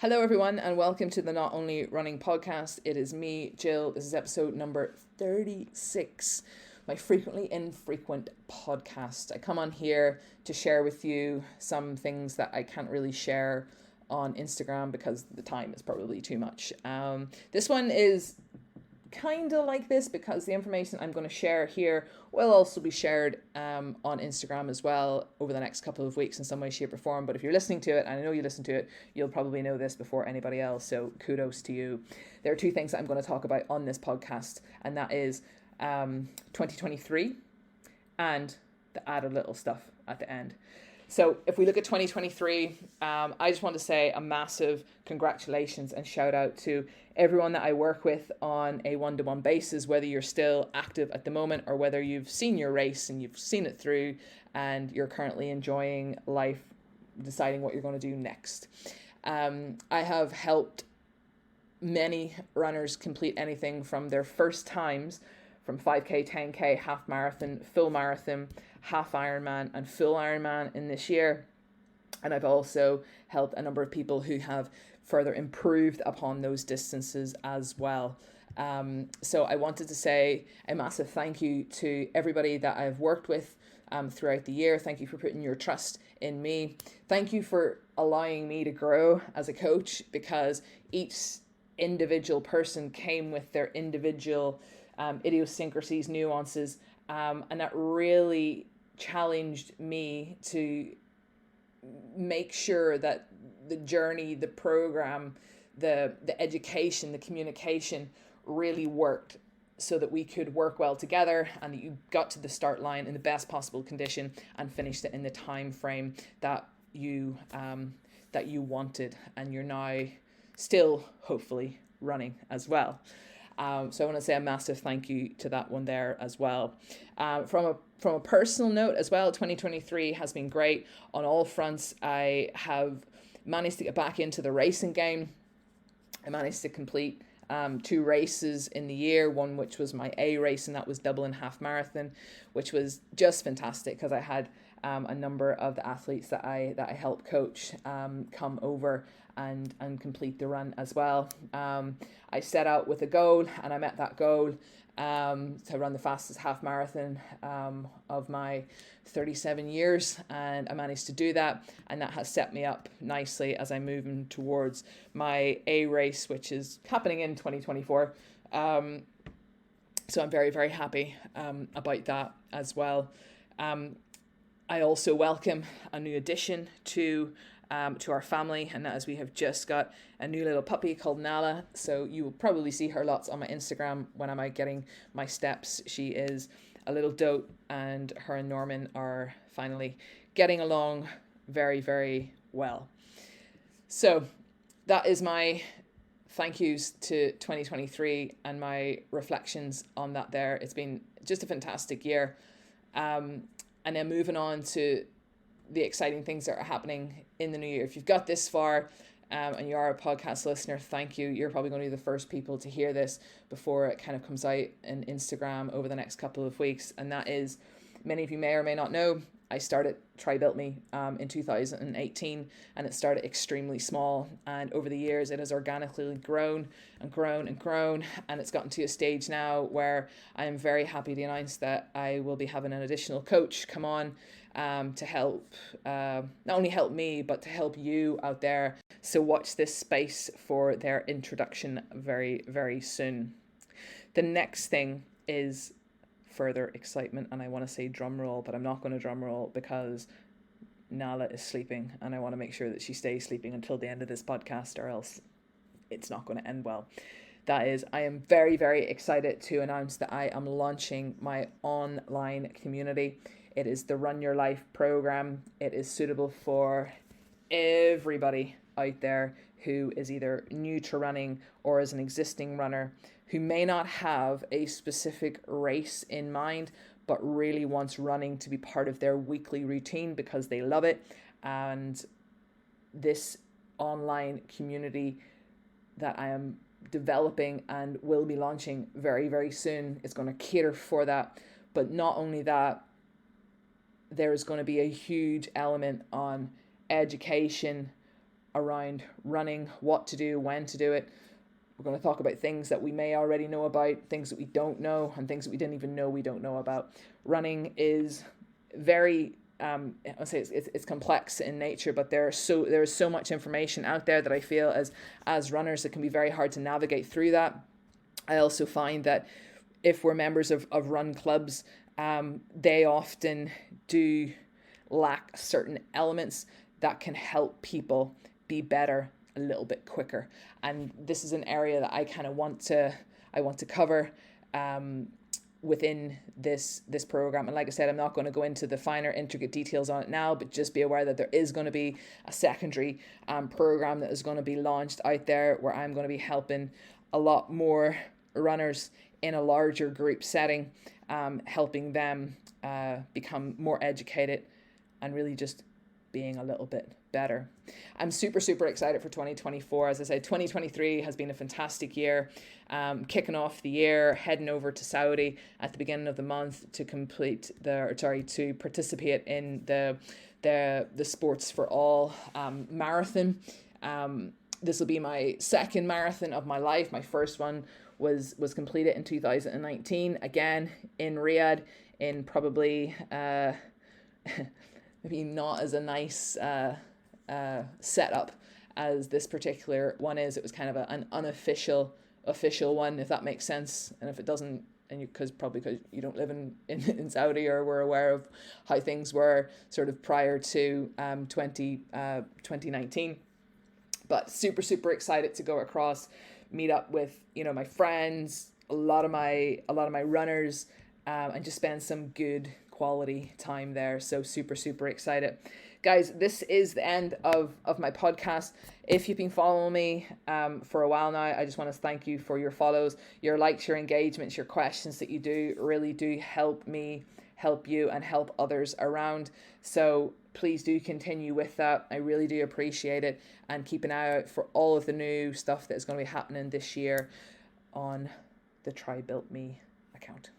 Hello, everyone, and welcome to the Not Only Running podcast. It is me, Jill. This is episode number 36, my frequently infrequent podcast. I come on here to share with you some things that I can't really share on Instagram because the time is probably too much. This one is kind of like this because the information I'm going to share here will also be shared on Instagram as well over the next couple of weeks in some way, shape or form. But if you're listening to it, and I know you listen to it, you'll probably know this before anybody else. So kudos to you. There are two things that I'm going to talk about on this podcast, and that is 2023 and the added little stuff at the end. So if we look at 2023, I just want to say a massive congratulations and shout out to everyone that I work with on a one-to-one basis, whether you're still active at the moment or whether you've seen your race and you've seen it through and you're currently enjoying life, deciding what you're going to do next. I have helped many runners complete anything from their first times, from 5K, 10K, half marathon, full marathon, half Ironman and full Ironman in this year. And I've also helped a number of people who have further improved upon those distances as well. So I wanted to say a massive thank you to everybody that I've worked with throughout the year. Thank you for putting your trust in me. Thank you for allowing me to grow as a coach, because each individual person came with their individual idiosyncrasies, nuances, and that really challenged me to make sure that the journey, the program, the education, the communication really worked so that we could work well together and that you got to the start line in the best possible condition and finished it in the time frame that you wanted, and you're now still hopefully running as well. So I want to say a massive thank you to that one there as well. From a personal note as well, 2023 has been great on all fronts. I have managed to get back into the racing game. I managed to complete 2 races in the year, one which was my A race, and that was Dublin Half Marathon, which was just fantastic because I had a number of the athletes that I helped coach come over and complete the run as well. I set out with a goal and I met that goal to run the fastest half marathon of my 37 years, and I managed to do that, and that has set me up nicely as I'm moving towards my A race, which is happening in 2024. So I'm very, very happy about that as well. I also welcome a new addition to our family, and that is we have just got a new little puppy called Nala. So you will probably see her lots on my Instagram when I'm out getting my steps. She is a little dote, and her and Norman are finally getting along very, very well. So that is my thank yous to 2023 and my reflections on that there. It's been just a fantastic year. And then moving on to the exciting things that are happening in the new year. If you've got this far and you are a podcast listener, thank you. You're probably going to be the first people to hear this before it kind of comes out in Instagram over the next couple of weeks. And that is, many of you may or may not know, I started Try Built Me in 2018, and it started extremely small. And over the years, it has organically grown and grown and grown. And it's gotten to a stage now where I am very happy to announce that I will be having an additional coach come on to help, not only help me, but to help you out there. So watch this space for their introduction very, very soon. The next thing is further excitement, and I want to say drum roll, but I'm not going to drum roll because Nala is sleeping, and I want to make sure that she stays sleeping until the end of this podcast, or else it's not going to end well. That is, I am very, very excited to announce that I am launching my online community. It is the Run Your Life program. It is suitable for everybody out there who is either new to running or is an existing runner who may not have a specific race in mind, but really wants running to be part of their weekly routine because they love it. And this online community that I am developing and will be launching very, very soon is going to cater for that. But not only that, there is going to be a huge element on education around running, what to do, when to do it. We're going to talk about things that we may already know about, things that we don't know, and things that we didn't even know we don't know about. Running is very, I'll say it's complex in nature, but there is so much information out there that I feel as runners, it can be very hard to navigate through that. I also find that if we're members of run clubs, they often do lack certain elements that can help people be better a little bit quicker. And this is an area that I kind of want to cover within this program. And like I said, I'm not going to go into the finer intricate details on it now, but just be aware that there is going to be a secondary program that is going to be launched out there, where I'm going to be helping a lot more runners in a larger group setting, helping them become more educated and really just being a little bit better. I'm super excited for 2024. As I said, 2023 has been a fantastic year. Kicking off the year, heading over to Saudi at the beginning of the month to to participate in the Sports for All marathon. This will be my second marathon of my life. My first one was completed in 2019, again in Riyadh, in probably maybe not as a nice setup as this particular one is. It was kind of an unofficial one, if that makes sense. And if it doesn't, and because you don't live in Saudi or were aware of how things were sort of prior to 2019. But super excited to go across, meet up with my friends, a lot of my runners, and just spend some good quality time there. So super excited. Guys, this is the end of my podcast. If you've been following me for a while now, I just want to thank you for your follows, your likes, your engagements, your questions that you do really do help me, help you, and help others around. So please do continue with that. I really do appreciate it, and keep an eye out for all of the new stuff that is going to be happening this year on the Try Built Me account.